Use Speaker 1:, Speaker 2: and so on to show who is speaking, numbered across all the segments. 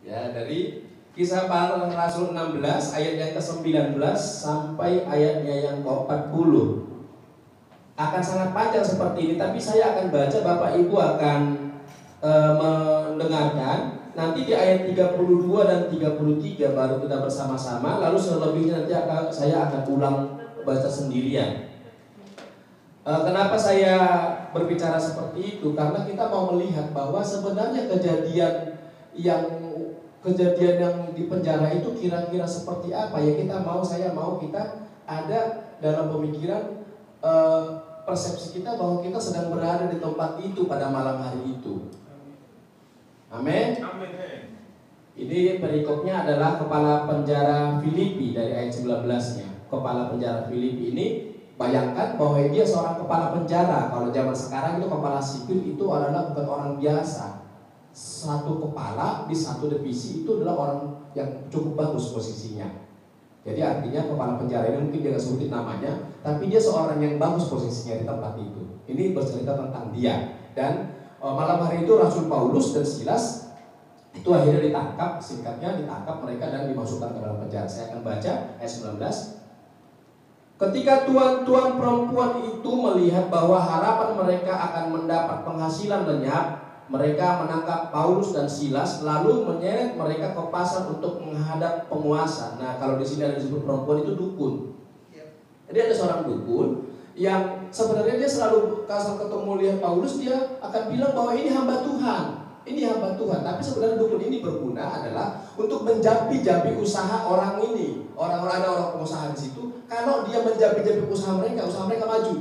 Speaker 1: Ya, dari Kisah Para Rasul 16 ayat yang ke-19 sampai ayatnya yang ke-40. Akan sangat panjang seperti ini, tapi saya akan baca, Bapak Ibu akan mendengarkan. Nanti di ayat 32 dan 33 baru kita bersama-sama, lalu selebihnya nanti saya akan ulang baca sendirian. Kenapa saya berbicara seperti itu? Karena kita mau melihat bahwa sebenarnya kejadian yang di penjara itu kira-kira seperti apa ya. Saya mau kita ada dalam pemikiran persepsi kita bahwa kita sedang berada di tempat itu pada malam hari itu. Amin. Ini perikopnya adalah kepala penjara Filipi dari ayat 19-nya. Kepala penjara Filipi ini, bayangkan bahwa dia seorang kepala penjara. Kalau zaman sekarang itu kepala sipil itu adalah bukan orang biasa. Satu kepala di satu divisi itu adalah orang yang cukup bagus posisinya. Jadi artinya kepala penjara ini mungkin dia nggak sebutin namanya, tapi dia seorang yang bagus posisinya di tempat itu. Ini bercerita tentang dia. Dan malam hari itu Rasul Paulus dan Silas itu akhirnya ditangkap, singkatnya ditangkap mereka dan dimasukkan ke dalam penjara. Saya akan baca ayat 19. Ketika tuan-tuan perempuan itu melihat bahwa harapan mereka akan mendapat penghasilan lenyap, mereka menangkap Paulus dan Silas lalu menyeret mereka ke pasar untuk menghadap penguasa. Nah, kalau di sini ada disebut perempuan itu dukun. Jadi ada seorang dukun yang sebenarnya dia selalu kalau ketemu lihat Paulus dia akan bilang bahwa ini hamba Tuhan. Ini hamba Tuhan, tapi sebenarnya dukun ini berguna adalah untuk menjabi-jabi usaha orang ini. Ada orang pengusaha di situ. Kalau dia menjabi-jabi usaha mereka maju.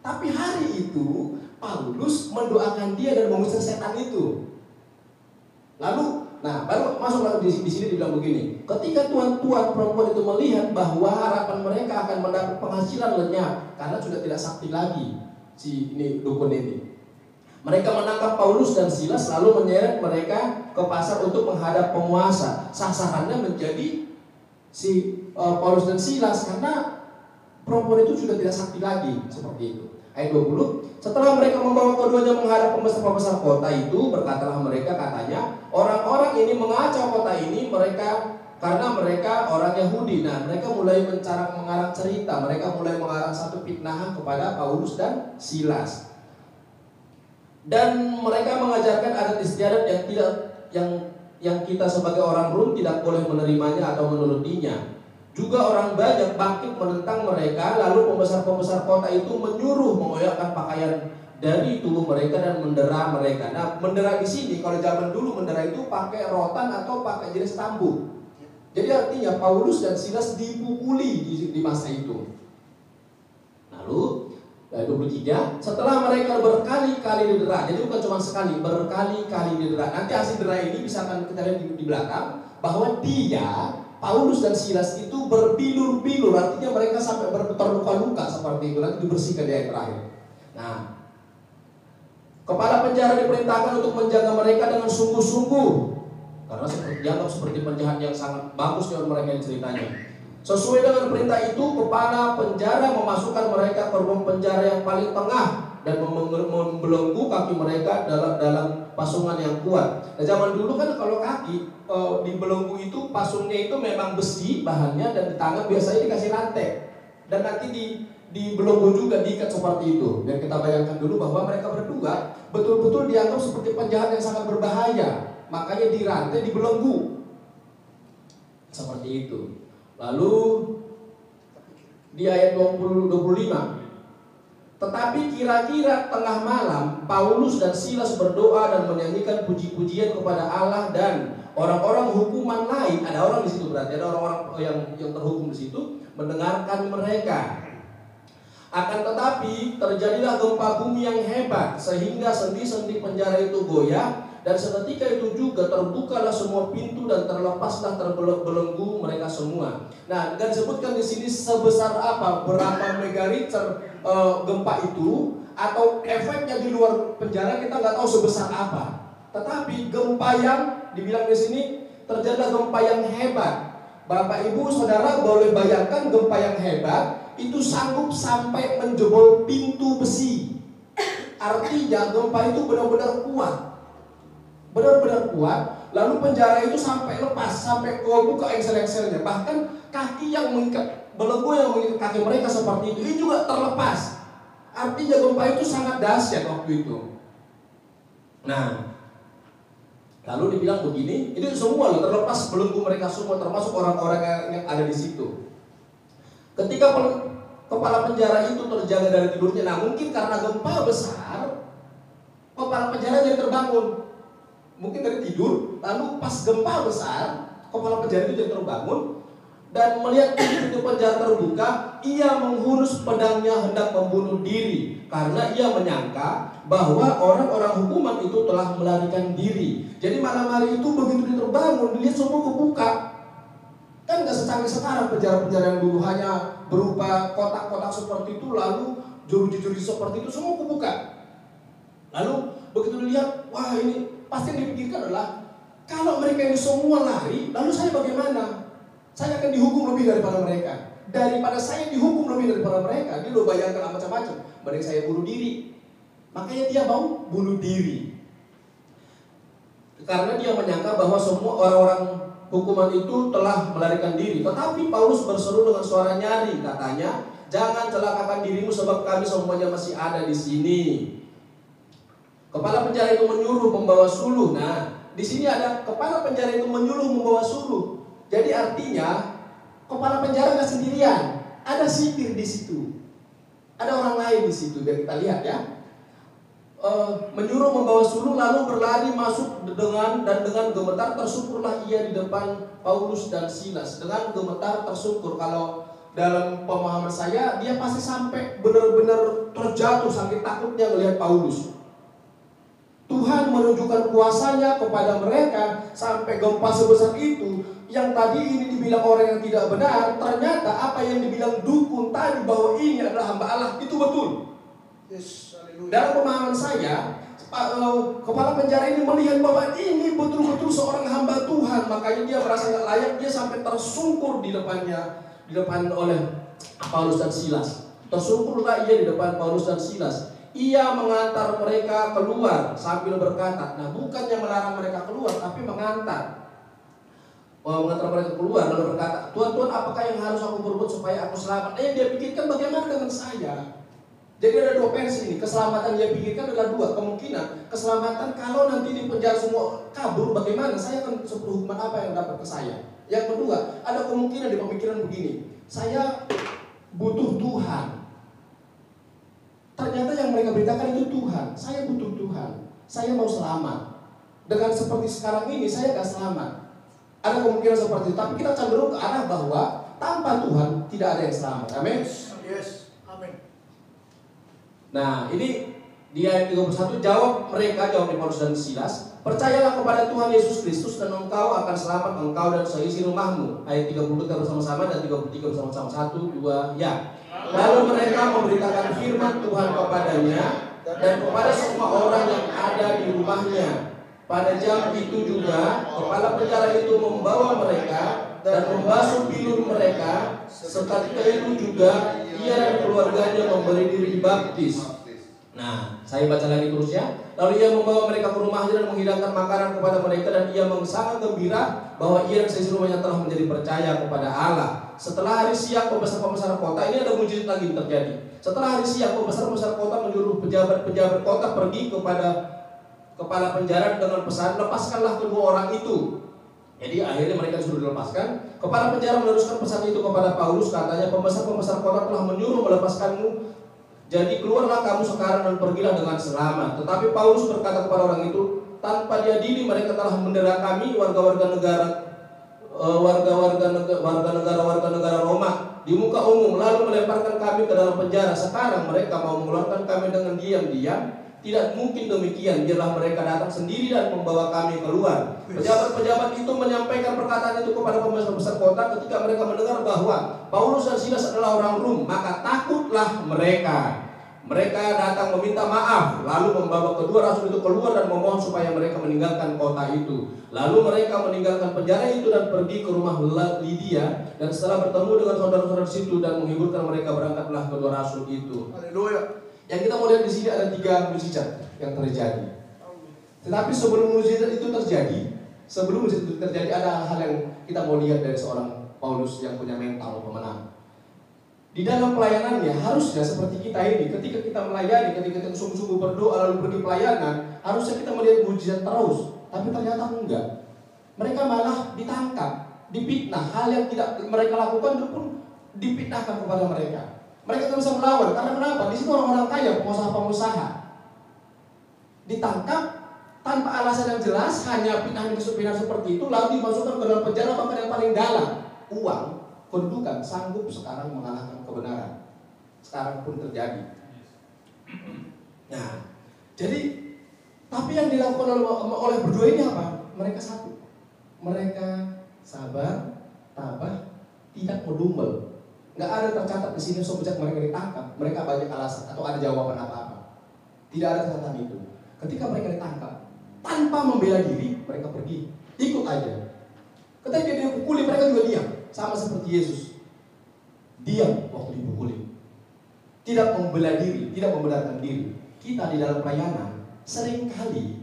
Speaker 1: Tapi hari itu Paulus mendoakan dia dan mengusir setan itu. Lalu, baru masuk lagi di sini dibilang begini. Ketika tuan-tuan perempuan itu melihat bahwa harapan mereka akan mendapat penghasilan lenyap karena sudah tidak sakti lagi si ini dukun ini. Mereka menangkap Paulus dan Silas lalu menyeret mereka ke pasar untuk menghadap penguasa. Sasarannya menjadi si Paulus dan Silas karena perempuan itu sudah tidak sakti lagi, seperti itu. Ayat 20, setelah mereka membawa keduanya menghadap pembesar-pembesar kota itu, berkatalah mereka, katanya, orang-orang ini mengacau kota ini karena mereka orang Yahudi. Nah, mereka mulai mengarang cerita, mereka mulai mengarang satu fitnahan kepada Paulus dan Silas. Dan mereka mengajarkan adat istiadat yang kita sebagai orang Rum tidak boleh menerimanya atau menurutinya. Juga orang banyak bangkit menentang mereka, lalu pembesar-pembesar kota itu menyuruh mengoyakkan pakaian dari tubuh mereka dan mendera mereka. Nah, mendera di sini kalau zaman dulu mendera itu pakai rotan atau pakai jenis cambuk. Jadi artinya Paulus dan Silas dipukuli di masa itu. Lalu ayat 23, setelah mereka berkali-kali didera, jadi bukan cuma sekali, berkali-kali didera. Nanti hasil dera ini bisa akan kita lihat di belakang bahwa Paulus dan Silas itu berbilur-bilur, artinya mereka sampai terluka-luka seperti itu. Nanti dibersihkan di ayat terakhir. Nah, kepala penjara diperintahkan untuk menjaga mereka dengan sungguh-sungguh, karena dianggap seperti penjahat yang sangat bagus dengan mereka yang ceritanya. Sesuai dengan perintah itu, kepala penjara memasukkan mereka ke ruang penjara yang paling tengah dan membelenggu kaki mereka dalam pasungan yang kuat. Nah, zaman dulu kan kalau kaki dibelenggu itu pasungnya itu memang besi bahannya dan di tangan biasanya dikasih rantai dan nanti dibelenggu juga, diikat seperti itu. Dan kita bayangkan dulu bahwa mereka berdua betul-betul dianggap seperti penjahat yang sangat berbahaya, makanya dirantai, dibelenggu seperti itu. Lalu di ayat 25, tetapi kira-kira tengah malam Paulus dan Silas berdoa dan menyanyikan puji-pujian kepada Allah, dan orang-orang hukuman lain, ada orang di situ, berarti ada orang-orang yang terhukum di situ, mendengarkan mereka. Akan tetapi terjadilah gempa bumi yang hebat sehingga sendi-sendi penjara itu goyah, dan seketika itu juga terbukalah semua pintu dan terlepaslah terbelenggu mereka semua. Nah, dan disebutkan di sini sebesar apa, berapa megarychter gempa itu, atau efeknya di luar penjara kita nggak tahu sebesar apa. Tetapi gempa yang dibilang di sini terjadilah gempa yang hebat. Bapak Ibu Saudara boleh bayangkan gempa yang hebat itu sanggup sampai menjebol pintu besi. Artinya gempa itu benar-benar kuat. benar-benar kuat. Lalu penjara itu sampai lepas, sampai buka engsel-engselnya. Bahkan kaki yang mengikat, belenggu yang mengikat kaki mereka seperti itu, ini juga terlepas. Artinya gempa itu sangat dahsyat waktu itu. Nah, lalu dibilang begini, ini semua loh terlepas belenggu mereka semua, termasuk orang-orang yang ada di situ. Ketika kepala penjara itu terjaga dari tidurnya, nah mungkin karena gempa besar, kepala penjara jadi terbangun. Mungkin dari tidur, lalu pas gempa besar, kepala penjara itu jadi terbangun dan melihat pintu penjara terbuka. Ia menghunus pedangnya hendak membunuh diri karena ia menyangka bahwa orang-orang hukuman itu telah melarikan diri. Jadi malam hari itu begitu dia terbangun, dilihat semua kebuka. Kan gak secanggih sekarang penjara-penjara yang dulu hanya berupa kotak-kotak seperti itu, lalu jeruji-jeruji seperti itu semua kebuka. Lalu begitu dilihat, wah ini pasti yang dipikirkan adalah, kalau mereka ini semua lari, lalu saya bagaimana? Saya akan dihukum lebih daripada mereka. Daripada saya dihukum lebih daripada mereka. Dia lo bayangkan macam-macam. Mending saya bunuh diri. Makanya dia mau bunuh diri. Karena dia menyangka bahwa semua orang-orang hukuman itu telah melarikan diri. Tetapi Paulus berseru dengan suara nyaring, katanya, jangan celakakan dirimu sebab kami semuanya masih ada di sini. Kepala penjara itu menyuruh membawa suluh. Nah, di sini ada kepala penjara itu menyuruh membawa suluh. Jadi artinya kepala penjara nggak sendirian, ada sipir di situ, ada orang lain di situ. Biar kita lihat ya. Menyuruh membawa suluh lalu berlari masuk dengan gemetar tersungkurlah ia di depan Paulus dan Silas. Dengan gemetar tersungkur, kalau dalam pemahaman saya dia pasti sampai benar-benar terjatuh saking takutnya melihat Paulus. Tuhan menunjukkan kuasanya kepada mereka sampai gempa sebesar itu. Yang tadi ini dibilang orang yang tidak benar, ternyata apa yang dibilang dukun tadi bahwa ini adalah hamba Allah, itu betul.
Speaker 2: Yes,
Speaker 1: dalam pemahaman saya, kepala penjara ini melihat bahwa ini betul-betul seorang hamba Tuhan. Makanya dia merasa tidak layak, dia sampai tersungkur di depan oleh Paulus dan Silas. Tersungkurlah ia di depan Paulus dan Silas. Ia mengantar mereka keluar sambil berkata, nah bukannya melarang mereka keluar, tapi mengantar mereka keluar lalu berkata, Tuhan, apakah yang harus aku berbuat supaya aku selamat? Yang dia pikirkan bagaimana dengan saya? Jadi ada dua versi ini. Keselamatan dia pikirkan adalah dua kemungkinan. Keselamatan kalau nanti di penjara semua kabur, bagaimana? Saya akan seperti hukuman apa yang dapat ke saya? Yang kedua, ada kemungkinan di pemikiran begini, saya butuh Tuhan. Ternyata yang mereka beritakan itu Tuhan. Saya butuh Tuhan. Saya mau selamat. Dengan seperti sekarang ini saya gak selamat. Ada kemungkinan seperti itu. Tapi kita cenderung ke arah bahwa tanpa Tuhan tidak ada yang selamat. Amin.
Speaker 2: Yes. Amin.
Speaker 1: Nah ini di ayat 31 jawab di Paulus dan Silas, percayalah kepada Tuhan Yesus Kristus dan engkau akan selamat, engkau dan seisi rumahmu. Ayat 30 kita bersama-sama dan 33 bersama-sama. 1, 2, ya. Lalu mereka memberitakan firman Tuhan kepadanya dan kepada semua orang yang ada di rumahnya. Pada jam itu juga kepala penjara itu membawa mereka dan membasuh bilur mereka. Seketika itu juga ia dan keluarganya memberi diri dibaptis. Nah, saya baca lagi terus ya. Lalu ia membawa mereka ke rumahnya dan menghidangkan makanan kepada mereka, dan ia sangat gembira bahwa ia dan seisi rumahnya telah menjadi percaya kepada Allah. Setelah hari siang, pembesar-pembesar kota, ini ada mujizat lagi yang terjadi. Setelah hari siang, pembesar-pembesar kota menyuruh pejabat-pejabat kota pergi kepada kepala penjara dengan pesan, lepaskanlah kedua orang itu. Jadi akhirnya mereka disuruh dilepaskan. Kepala penjara meneruskan pesan itu kepada Paulus, katanya, pembesar-pembesar kota telah menyuruh melepaskanmu. Jadi keluarlah kamu sekarang dan pergilah dengan selamat. Tetapi Paulus berkata kepada orang itu, tanpa diadili mereka telah mendera kami, warga negara Roma, di muka umum, lalu melemparkan kami ke dalam penjara. Sekarang mereka mau mengeluarkan kami dengan diam-diam. Tidak mungkin demikian, biarlah mereka datang sendiri dan membawa kami keluar. Pejabat-pejabat itu menyampaikan perkataan itu kepada pembesar-pembesar kota. Ketika mereka mendengar bahwa Paulus dan Silas adalah orang Rom, maka takutlah mereka. Mereka datang meminta maaf, lalu membawa kedua rasul itu keluar dan memohon supaya mereka meninggalkan kota itu. Lalu mereka meninggalkan penjara itu dan pergi ke rumah Lydia, dan setelah bertemu dengan saudara-saudara di situ dan menghiburkan mereka, berangkatlah kedua rasul itu.
Speaker 2: Haleluya.
Speaker 1: Yang kita mau lihat di sini ada 3 mujizat yang terjadi. Tetapi sebelum mujizat itu terjadi, ada hal yang kita mau lihat dari seorang Paulus yang punya mental pemenang. Di dalam pelayanannya harusnya seperti kita ini, ketika kita melayani, ketika kita sungguh-sungguh berdoa lalu pergi pelayanan, harusnya kita melihat mujizat terus. Tapi ternyata enggak. Mereka malah ditangkap, difitnah. Hal yang tidak mereka lakukan itu pun difitnahkan kepada mereka. Mereka tidak bisa melawan. Karena kenapa? Di situ orang-orang kaya, pengusaha-pengusaha ditangkap tanpa alasan yang jelas, hanya fitnah seperti itu, lalu dimasukkan ke dalam penjara bahkan yang paling dalam. Uang, kedudukan sanggup sekarang mengalahkan kebenaran. Sekarang pun terjadi. Nah, jadi tapi yang dilakukan oleh berdua ini apa? Mereka satu. Mereka sabar, tabah, tidak ngedumel. Nggak ada tercatat di sini sejak mereka ditangkap, mereka banyak alasan atau ada jawaban apa-apa. Tidak ada catatan itu. Ketika mereka ditangkap, tanpa membela diri, mereka pergi, ikut aja. Ketika dia dipukuli, mereka juga diam, sama seperti Yesus. Diam waktu dipukuli, tidak membela diri, tidak membenarkan diri. Kita di dalam pelayanan seringkali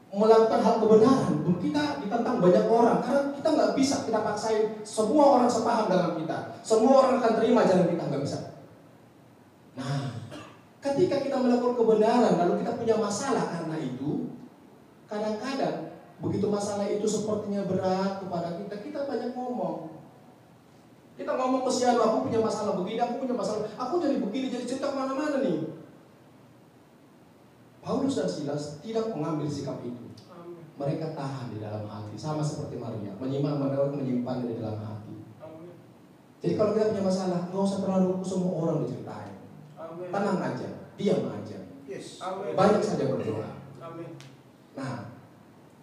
Speaker 1: melakukan hal kebenaran, kita ditentang banyak orang karena kita nggak bisa kita paksain semua orang sepaham dengan kita, semua orang akan terima jalan kita, nggak bisa. Nah, ketika kita melakukan kebenaran lalu kita punya masalah karena itu, kadang-kadang begitu masalah itu sepertinya berat kepada kita, kita banyak ngomong. Kita ngomong ke siapa, aku punya masalah begini, aku punya masalah, aku jadi begini, jadi cerita kemana-mana nih. Paulus dan Silas tidak mengambil sikap itu. Mereka tahan di dalam hati, sama seperti Maria, menyimpan di dalam hati. Jadi kalau kita punya masalah, nggak usah terlalu semua orang diceritain. Tenang aja, diam aja. Banyak saja berdoa. Nah,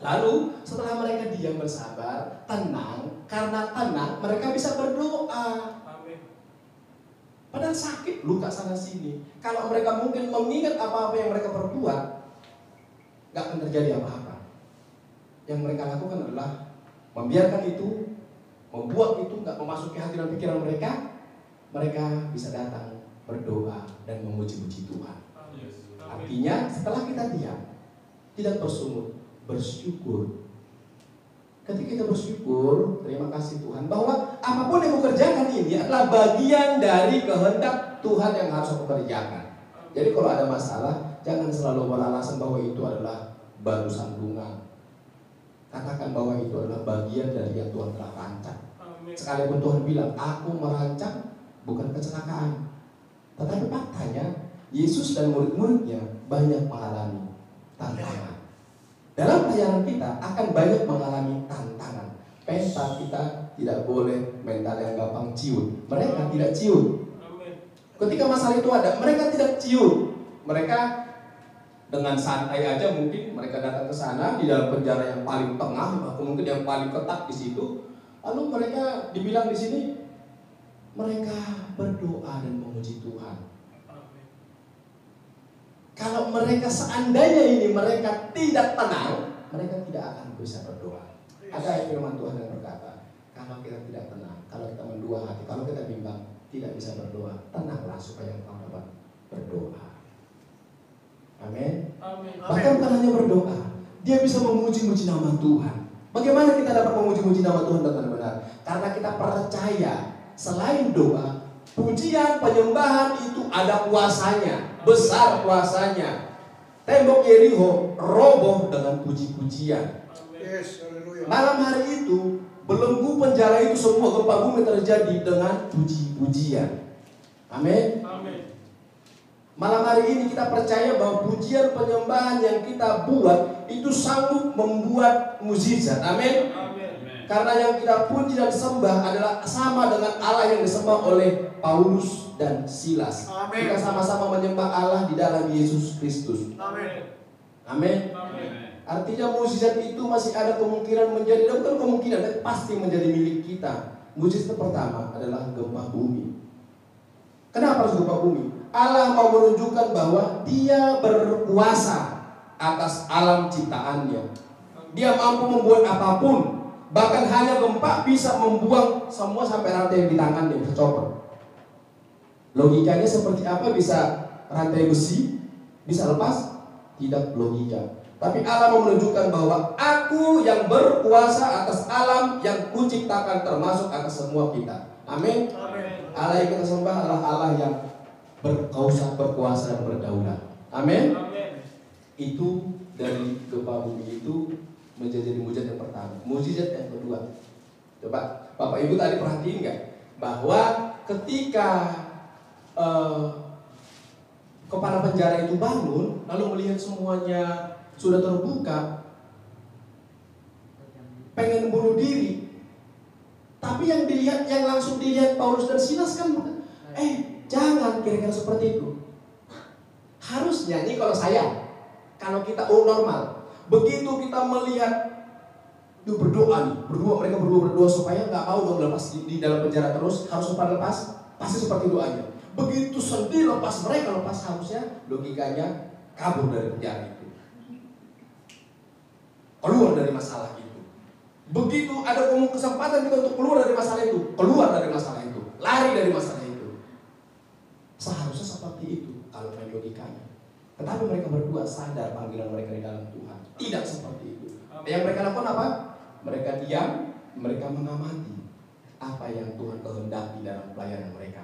Speaker 1: lalu setelah mereka diam bersabar, tenang, karena tenang mereka bisa berdoa. Padahal sakit, luka sana sini. Kalau mereka mungkin mengingat apa-apa yang mereka perbuat, gak akan terjadi apa-apa. Yang mereka lakukan adalah membiarkan itu, membuat itu gak memasuki hati dan pikiran mereka. Mereka bisa datang berdoa dan memuji-muji Tuhan. Artinya setelah kita diam, tidak bersungut, bersyukur. Ketika kita bersyukur, terima kasih Tuhan bahwa apapun yang aku kerjakan ini adalah bagian dari kehendak Tuhan yang harus aku kerjakan. Jadi kalau ada masalah, jangan selalu beralasan bahwa itu adalah batu sandungan. Katakan bahwa itu adalah bagian dari yang Tuhan telah rancang. Sekalipun Tuhan bilang, aku merancang bukan kecelakaan. Tetapi faktanya, Yesus dan murid-muridnya banyak mengalami tantangan. Dalam pelayanan kita akan banyak mengalami tantangan. Mental kita tidak boleh mental yang gampang ciut. Mereka tidak ciut. Ketika masalah itu ada, mereka tidak ciut. Mereka dengan santai aja mungkin mereka datang ke sana di dalam penjara yang paling tengah, mungkin yang paling ketat di situ. Lalu mereka dibilang di sini mereka berdoa dan memuji Tuhan. Kalau mereka seandainya ini mereka tidak tenang, mereka tidak akan bisa berdoa. Ada firman Tuhan yang berkata, kalau kita tidak tenang, kalau kita mendua hati, kalau kita bimbang, tidak bisa berdoa. Tenanglah supaya engkau dapat berdoa. Amin. Bahkan bukan hanya berdoa, dia bisa memuji-muji nama Tuhan. Bagaimana kita dapat memuji-muji nama Tuhan dengan benar? Karena kita percaya selain doa, pujian, penyembahan itu ada kuasanya, besar kuasanya. Tembok Yerikho roboh dengan puji-pujian. Malam hari itu, belenggu penjara itu semua gempa bumi terjadi dengan puji-pujian. Amin. Malam hari ini kita percaya bahwa pujian penyembahan yang kita buat itu sanggup membuat mukjizat. Amin. Karena yang kita puji dan sembah adalah sama dengan Allah yang disembah oleh Paulus dan Silas. Amen. Kita sama-sama menyembah Allah di dalam Yesus Kristus. Amin. Artinya mukjizat itu masih ada kemungkinan menjadi, bukan kemungkinan, tapi pasti menjadi milik kita. Mukjizat pertama adalah gempa bumi. Kenapa harus gempa bumi? Allah mau menunjukkan bahwa Dia berkuasa atas alam ciptaannya. Dia mampu membuat apapun. Bahkan hanya gempa bisa membuang semua sampai rantai yang di tangannya bisa copot. Logikanya seperti apa bisa rantai besi bisa lepas? Tidak logika. Tapi Allah mau menunjukkan bahwa aku yang berkuasa atas alam yang kuciptakan termasuk atas semua kita. Amin.
Speaker 2: Amin.
Speaker 1: Allah yang kita sembah adalah Allah yang berkuasa dan berdaulat. Amin. Itu dari gempa bumi itu menjadi mujizat yang pertama. Mujizat yang kedua, coba Bapak Ibu tadi perhatiin nggak bahwa ketika kepala penjara itu bangun lalu melihat semuanya sudah terbuka, pengen bunuh diri, tapi yang langsung dilihat Paulus dan Silas kan, jangan kira-kira seperti itu. Harusnya nih kalau kita normal, begitu kita melihat itu mereka berdoa supaya nggak mau dong lepas di dalam penjara terus, harus sempat lepas, pasti seperti doanya. Begitu sedih lepas, harusnya logikanya kabur dari penjara itu, keluar dari masalah itu. Begitu ada kesempatan kita untuk keluar dari masalah itu, lari dari masalah itu. Seharusnya seperti itu kalau main logikanya. Tetapi mereka berdua sadar panggilan mereka di dalam Tuhan. Tidak seperti itu. Yang mereka lakukan apa? Mereka diam, mereka mengamati apa yang Tuhan kehendaki dalam pelayanan mereka.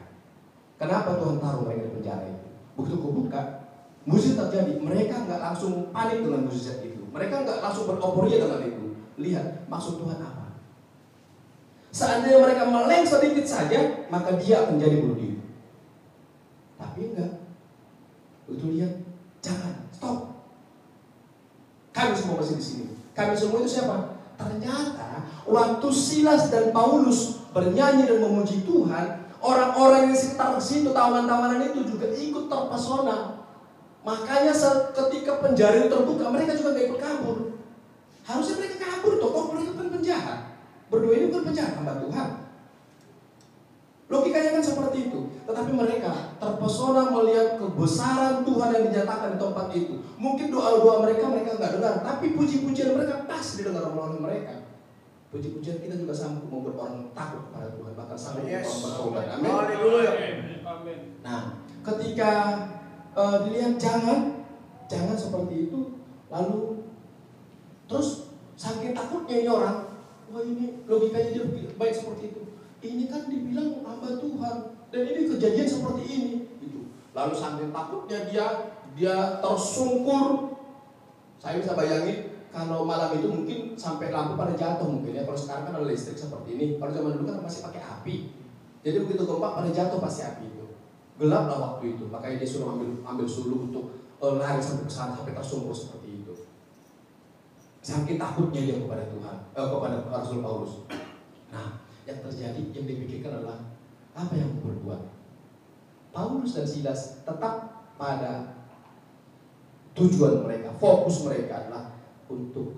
Speaker 1: Kenapa Tuhan taruh mereka di penjara itu? Begitu kebuka, mujizat terjadi. Mereka nggak langsung panik dengan mujizat itu. Mereka nggak langsung beroporia dengan itu. Lihat maksud Tuhan apa. Seandainya mereka meleng sedikit saja, maka dia akan jadi bunuh diri. Tapi enggak. Begitu lihat, jangan, stop. Kami semua masih di sini. Kami semua itu siapa? Ternyata waktu Silas dan Paulus bernyanyi dan memuji Tuhan, orang-orang yang sekitar situ, tawanan-tawanan itu juga ikut terpesona. Makanya ketika penjara itu terbuka, mereka juga gak ikut kabur. Harusnya mereka kabur, tokoh mereka kan penjahat. Berdua ini bukan penjahat, hamba Tuhan. Logikanya kan seperti itu. Tetapi mereka terpesona melihat kebesaran Tuhan yang dinyatakan di tempat itu. Mungkin doa-doa mereka nggak dengar, tapi puji-pujian mereka pasti didengar oleh mereka. Puji-pujian kita juga sanggup membuat orang takut kepada Tuhan, bahkan sanggup membuat orang bertobat. Amin.
Speaker 2: Amin.
Speaker 1: Nah, ketika dilihat jangan seperti itu, lalu terus saking takutnya ini orang, wah ini logikanya dia baik seperti itu. Ini kan dibilang hamba Tuhan dan ini kejadian seperti ini, gitu. Lalu saking takutnya dia tersungkur. Saya bisa bayangin kalau malam itu mungkin sampai lampu pada jatuh mungkin ya. Kalau sekarang kan ada listrik seperti ini. Kalau zaman dulu kan masih pakai api. Jadi begitu gempa pada jatuh pasti api itu. Gelap lah waktu itu. Makanya dia suruh ambil suluh untuk lari sampai ke sana sampai tersungkur seperti itu. Saking takutnya dia kepada Tuhan, kepada Rasul Paulus. Nah, yang terjadi, yang dipikirkan adalah apa yang mau berbuat. Paulus dan Silas tetap pada tujuan mereka, fokus mereka adalah untuk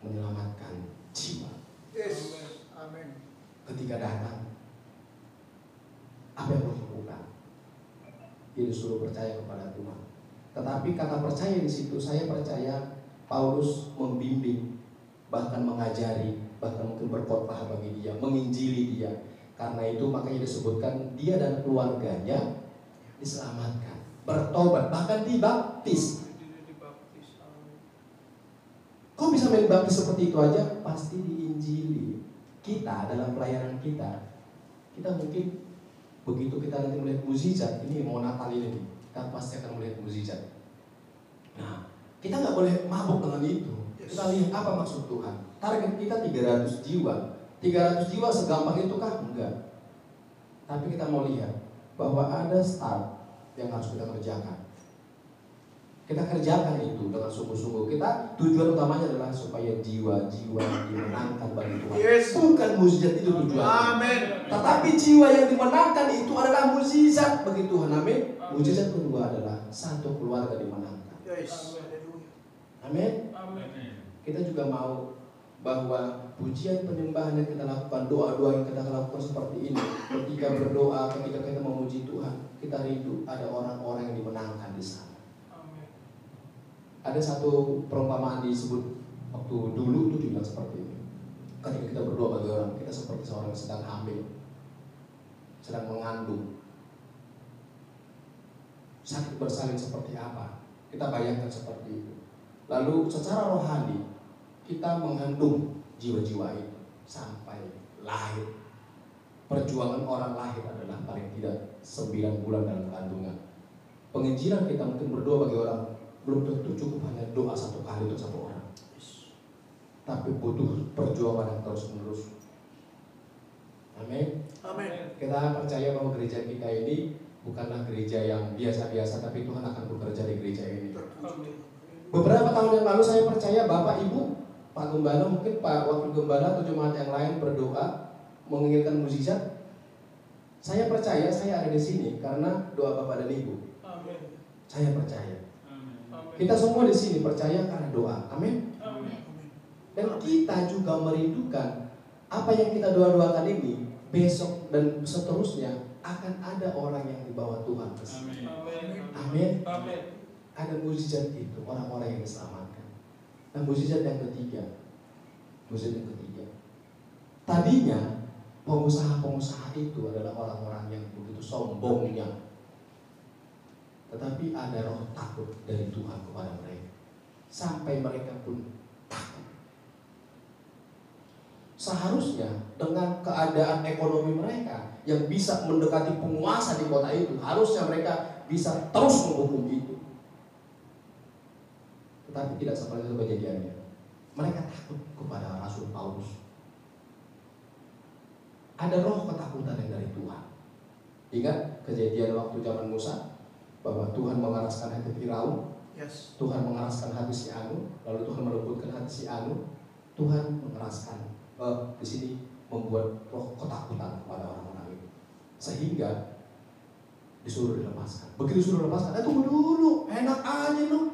Speaker 1: menyelamatkan jiwa.
Speaker 2: Yes. Amin.
Speaker 1: Ketika datang, apa yang harus dilakukan? Dia disuruh percaya kepada Tuhan. Tetapi kata percaya di situ, saya percaya Paulus membimbing, bahkan mengajari, bahkan mungkin berkhotbah bagi dia, menginjili dia. Karena itu makanya disebutkan dia dan keluarganya diselamatkan, bertobat, bahkan dibaptis. Kok bisa main baptis seperti itu aja? Pasti diinjili. Kita dalam pelayanan kita mungkin begitu kita nanti melihat mukjizat, ini mau Natal ini, kita pasti akan melihat mukjizat. Nah, kita nggak boleh mabuk dengan itu. Kita lihat apa maksud Tuhan. Target kita 300 jiwa. 300 jiwa segampang itu kah? Enggak. Tapi kita mau lihat bahwa ada start yang harus kita kerjakan. Kita kerjakan itu dengan sungguh-sungguh. Kita tujuan utamanya adalah supaya jiwa-jiwa yang dimenangkan bagi Tuhan.
Speaker 2: Yes.
Speaker 1: Bukan mukjizat itu tujuannya.
Speaker 2: Amin.
Speaker 1: Tetapi jiwa yang dimenangkan itu adalah mukjizat bagi Tuhan. Amin. Mukjizat kedua adalah satu keluarga dimenangkan.
Speaker 2: Yes.
Speaker 1: Amin. Kita juga mau bahwa pujian penyembahan yang kita lakukan, doa-doa yang kita lakukan seperti ini, ketika berdoa, ketika kita memuji Tuhan, kita rindu ada orang-orang yang dimenangkan di sana. Ada satu perumpamaan disebut waktu dulu itu dibilang seperti ini. Ketika kita berdoa bagi orang, kita seperti seorang yang sedang hamil, sedang mengandung. Sakit bersalin seperti apa? Kita bayangkan seperti itu. Lalu secara rohani kita mengandung jiwa-jiwa itu sampai lahir. Perjuangan orang lahir adalah paling tidak 9 bulan dalam kandungan. Penginjilan kita mungkin berdoa bagi orang belum tentu cukup hanya doa 1 kali untuk 1 orang, tapi butuh perjuangan yang terus menerus. Amin.
Speaker 2: Amin.
Speaker 1: Kita percaya bahwa gereja kita ini bukanlah gereja yang biasa-biasa, tapi Tuhan akan bekerja di gereja ini. Beberapa tahun yang lalu saya percaya Bapak Ibu, Pak Gembala, mungkin Pak Wakil Gembala atau jemaat yang lain berdoa menginginkan mukjizat. Saya percaya saya ada di sini karena doa Bapak dan Ibu.
Speaker 2: Amin.
Speaker 1: Saya percaya.
Speaker 2: Amin.
Speaker 1: Kita semua di sini percaya karena doa. Amin.
Speaker 2: Amin.
Speaker 1: Dan kita juga merindukan apa yang kita doa-doakan ini besok dan seterusnya akan ada orang yang dibawa Tuhan ke sini. Amin.
Speaker 2: Amin.
Speaker 1: Ada mukjizat itu, orang-orang yang diselamatkan. Nah, mukjizat yang ketiga. Tadinya pengusaha-pengusaha itu adalah orang-orang yang begitu sombongnya. Tetapi ada roh takut dari Tuhan kepada mereka. Sampai mereka pun takut. Seharusnya dengan keadaan ekonomi mereka yang bisa mendekati penguasa di kota itu, harusnya mereka bisa terus menghukum itu. Tetapi tidak seperti itu kejadiannya. Mereka takut kepada Rasul Paulus. Ada roh ketakutan yang dari Tuhan. Ingat kejadian waktu zaman Musa, bahwa Tuhan mengeraskan hati Firaun,
Speaker 2: Yes.
Speaker 1: Tuhan mengeraskan hati si Anu, lalu Tuhan melembutkan hati si Anu. Tuhan mengeraskan di sini membuat roh ketakutan kepada orang-orang itu, sehingga disuruh dilepaskan. Begitu disuruh lepaskan, tunggu dulu, enak aja lu.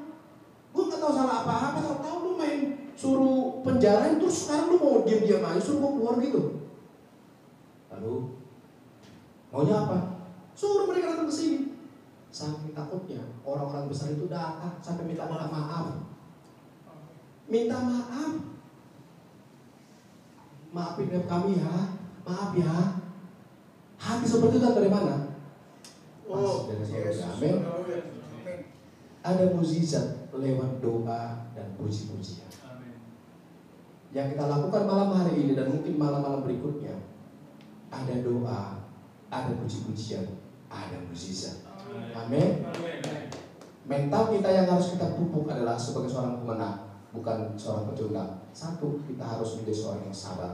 Speaker 1: Gue nggak tahu salah apa-apa, tahu lu main suruh penjarain, terus sekarang lu mau diam-diam aja, suruh gue keluar gitu. Lalu maunya apa? Suruh mereka datang ke sini. Saking takutnya orang-orang besar itu datang sampai minta maaf. Minta maaf. Maafin kami ya, maaf ya. Hati seperti itu dari mana?
Speaker 2: Oh,
Speaker 1: dari
Speaker 2: yes.
Speaker 1: surga. Amin.
Speaker 2: Amin.
Speaker 1: Ada mukjizat lewat doa dan puji-pujian. Yang kita lakukan malam hari ini dan mungkin malam-malam berikutnya, ada doa, ada puji-pujian, ada mukjizat. Amin. Mental kita yang harus kita pupuk adalah sebagai seorang pemenang, bukan seorang pecundang. Satu, kita harus menjadi seorang yang sabar.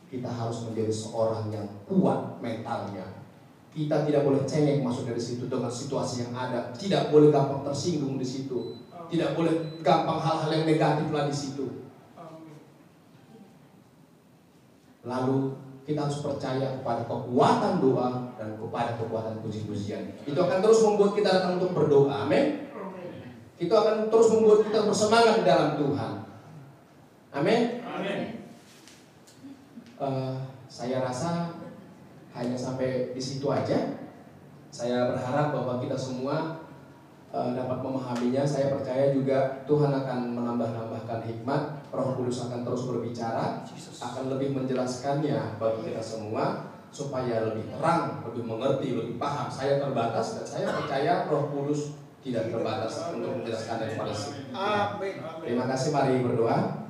Speaker 1: Kita harus menjadi seorang yang kuat mentalnya. Kita tidak boleh cengeng masuk dari situ dengan situasi yang ada. Tidak boleh gampang tersinggung di situ. Tidak boleh gampang hal-hal yang negatif lah di situ. Lalu kita harus percaya kepada kekuatan doa dan kepada kekuatan puji-pujian. Itu akan terus membuat kita datang untuk berdoa. Amin. Itu akan terus membuat kita bersemangat di dalam Tuhan. Amin. Saya rasa hanya sampai di situ aja. Saya berharap bahwa kita semua dapat memahaminya. Saya percaya juga Tuhan akan menambah-nambahkan hikmat. Roh Kudus akan terus berbicara, akan lebih menjelaskannya bagi kita semua supaya lebih terang, lebih mengerti, lebih paham. Saya terbatas dan saya percaya Roh Kudus tidak terbatas untuk menjelaskannya kepada kita.
Speaker 2: Amin.
Speaker 1: Terima kasih, mari berdoa.